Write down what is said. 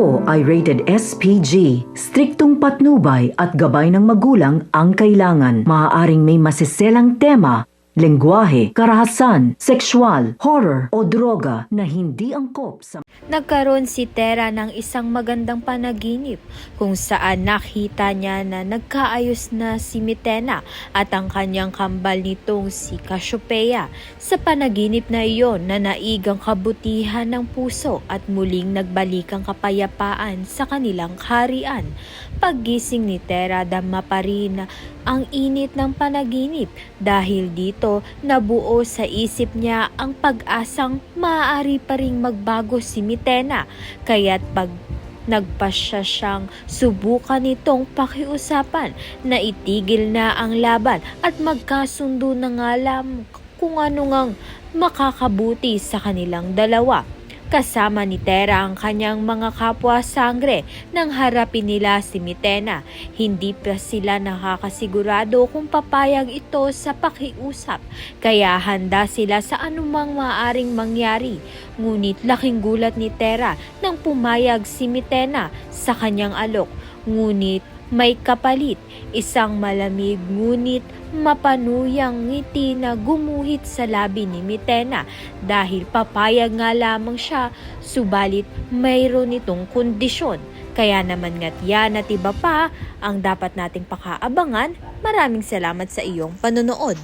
ito ay rated SPG. Striktong patnubay at gabay ng magulang ang kailangan. Maaaring may masiselang tema, lengguwahe, karahasan, sexual, horror o droga na hindi angkop sa... Nagkaroon si Tera ng isang magandang panaginip kung saan nakita niya na nagkaayos na si Mitena at ang kanyang kambal nitong si Cassiopeia. Sa panaginip na iyon na naigang kabutihan ng puso at muling nagbalikang kapayapaan sa kanilang kaharian. Paggising ni Tera, dama pa rin ang init ng panaginip dahil dito nabuo sa isip niya ang pag-asang maaari pa ring magbago si Mitena, kaya't nagpasya siyang subukan nitong pakiusapan na itigil na ang laban at magkasundo na nga lang kung ano ngang makakabuti sa kanilang dalawa. Kasama ni Tera ang kanyang mga kapwa-sangre nang harapin nila si Mitena. Hindi pa sila nakakasigurado kung papayag ito sa pakiusap, kaya handa sila sa anumang maaring mangyari. Ngunit laking gulat ni Tera nang pumayag si Mitena sa kanyang alok. Ngunit may kapalit, isang malamig ngunit mapanuyang ngiti na gumuhit sa labi ni Mitena dahil papayag nga lamang siya, subalit mayroon itong kondisyon. Kaya naman nga't yan at iba pa ang dapat nating pakaabangan. Maraming salamat sa iyong panonood.